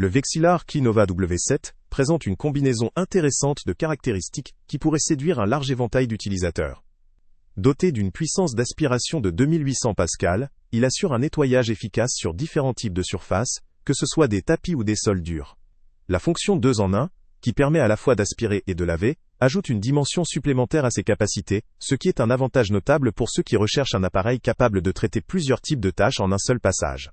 Le Vexilar Cleanova W7 présente une combinaison intéressante de caractéristiques qui pourrait séduire un large éventail d'utilisateurs. Doté d'une puissance d'aspiration de 2800 Pascal, il assure un nettoyage efficace sur différents types de surfaces, que ce soit des tapis ou des sols durs. La fonction 2 en 1, qui permet à la fois d'aspirer et de laver, ajoute une dimension supplémentaire à ses capacités, ce qui est un avantage notable pour ceux qui recherchent un appareil capable de traiter plusieurs types de tâches en un seul passage.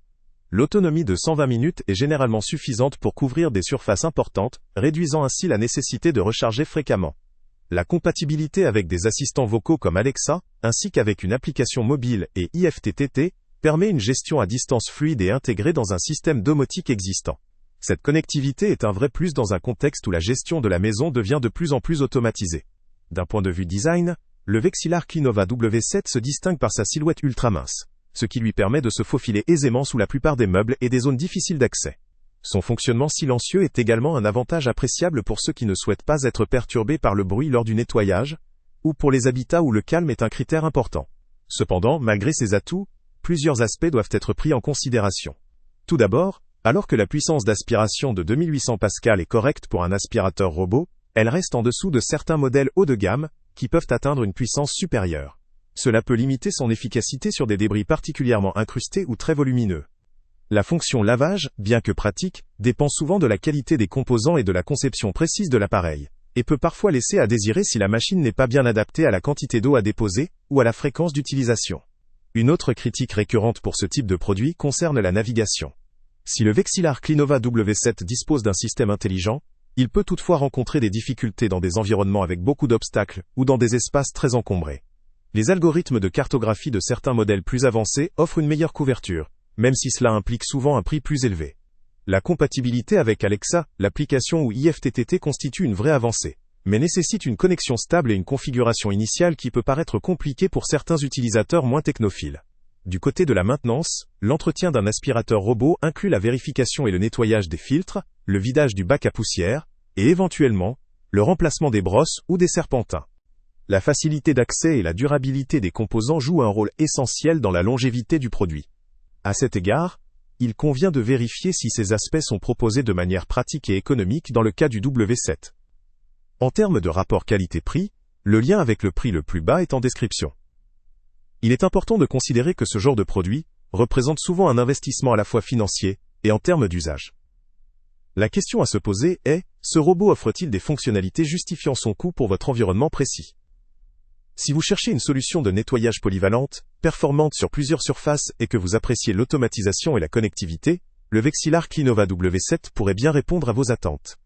L'autonomie de 120 minutes est généralement suffisante pour couvrir des surfaces importantes, réduisant ainsi la nécessité de recharger fréquemment. La compatibilité avec des assistants vocaux comme Alexa, ainsi qu'avec une application mobile et IFTTT, permet une gestion à distance fluide et intégrée dans un système domotique existant. Cette connectivité est un vrai plus dans un contexte où la gestion de la maison devient de plus en plus automatisée. D'un point de vue design, le Vexilar Cleanova W7 se distingue par sa silhouette ultra mince, ce qui lui permet de se faufiler aisément sous la plupart des meubles et des zones difficiles d'accès. Son fonctionnement silencieux est également un avantage appréciable pour ceux qui ne souhaitent pas être perturbés par le bruit lors du nettoyage, ou pour les habitats où le calme est un critère important. Cependant, malgré ces atouts, plusieurs aspects doivent être pris en considération. Tout d'abord, alors que la puissance d'aspiration de 2800 Pascal est correcte pour un aspirateur robot, elle reste en dessous de certains modèles haut de gamme, qui peuvent atteindre une puissance supérieure. Cela peut limiter son efficacité sur des débris particulièrement incrustés ou très volumineux. La fonction lavage, bien que pratique, dépend souvent de la qualité des composants et de la conception précise de l'appareil, et peut parfois laisser à désirer si la machine n'est pas bien adaptée à la quantité d'eau à déposer, ou à la fréquence d'utilisation. Une autre critique récurrente pour ce type de produit concerne la navigation. Si le Vexilar Cleanova W7 dispose d'un système intelligent, il peut toutefois rencontrer des difficultés dans des environnements avec beaucoup d'obstacles ou dans des espaces très encombrés. Les algorithmes de cartographie de certains modèles plus avancés offrent une meilleure couverture, même si cela implique souvent un prix plus élevé. La compatibilité avec Alexa, l'application ou IFTTT constitue une vraie avancée, mais nécessite une connexion stable et une configuration initiale qui peut paraître compliquée pour certains utilisateurs moins technophiles. Du côté de la maintenance, l'entretien d'un aspirateur robot inclut la vérification et le nettoyage des filtres, le vidage du bac à poussière, et éventuellement, le remplacement des brosses ou des serpentins. La facilité d'accès et la durabilité des composants jouent un rôle essentiel dans la longévité du produit. À cet égard, il convient de vérifier si ces aspects sont proposés de manière pratique et économique dans le cas du W7. En termes de rapport qualité-prix, le lien avec le prix le plus bas est en description. Il est important de considérer que ce genre de produit représente souvent un investissement à la fois financier et en termes d'usage. La question à se poser est, ce robot offre-t-il des fonctionnalités justifiant son coût pour votre environnement précis ? Si vous cherchez une solution de nettoyage polyvalente, performante sur plusieurs surfaces et que vous appréciez l'automatisation et la connectivité, le Vexilar Cleanova W7 pourrait bien répondre à vos attentes.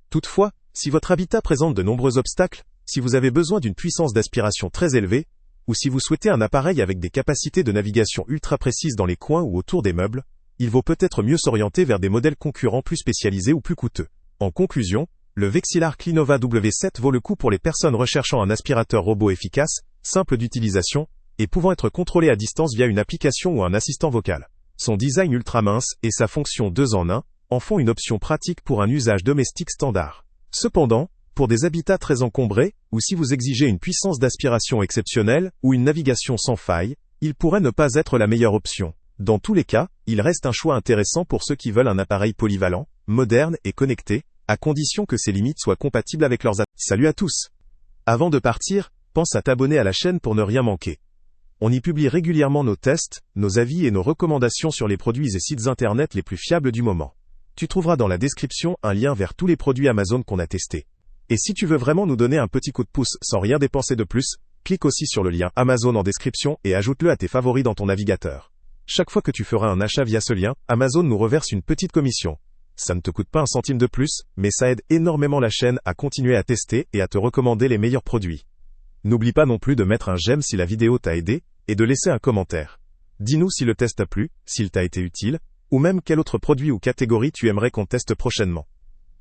Toutefois, si votre habitat présente de nombreux obstacles, si vous avez besoin d'une puissance d'aspiration très élevée, ou si vous souhaitez un appareil avec des capacités de navigation ultra précises dans les coins ou autour des meubles, il vaut peut-être mieux s'orienter vers des modèles concurrents plus spécialisés ou plus coûteux. En conclusion, le Vexilar Cleanova W7 vaut le coup pour les personnes recherchant un aspirateur robot efficace, simple d'utilisation, et pouvant être contrôlé à distance via une application ou un assistant vocal. Son design ultra mince et sa fonction 2 en 1 en font une option pratique pour un usage domestique standard. Cependant, pour des habitats très encombrés, ou si vous exigez une puissance d'aspiration exceptionnelle ou une navigation sans faille, il pourrait ne pas être la meilleure option. Dans tous les cas, il reste un choix intéressant pour ceux qui veulent un appareil polyvalent, moderne et connecté, à condition que ses limites soient compatibles avec leurs attentes. Salut à tous! Avant de partir, pense à t'abonner à la chaîne pour ne rien manquer. On y publie régulièrement nos tests, nos avis et nos recommandations sur les produits et sites internet les plus fiables du moment. Tu trouveras dans la description un lien vers tous les produits Amazon qu'on a testés. Et si tu veux vraiment nous donner un petit coup de pouce sans rien dépenser de plus, clique aussi sur le lien Amazon en description et ajoute-le à tes favoris dans ton navigateur. Chaque fois que tu feras un achat via ce lien, Amazon nous reverse une petite commission. Ça ne te coûte pas un centime de plus, mais ça aide énormément la chaîne à continuer à tester et à te recommander les meilleurs produits. N'oublie pas non plus de mettre un j'aime si la vidéo t'a aidé, et de laisser un commentaire. Dis-nous si le test t'a plu, s'il t'a été utile, ou même quel autre produit ou catégorie tu aimerais qu'on teste prochainement.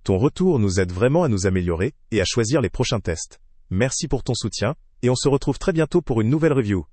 Ton retour nous aide vraiment à nous améliorer, et à choisir les prochains tests. Merci pour ton soutien, et on se retrouve très bientôt pour une nouvelle review.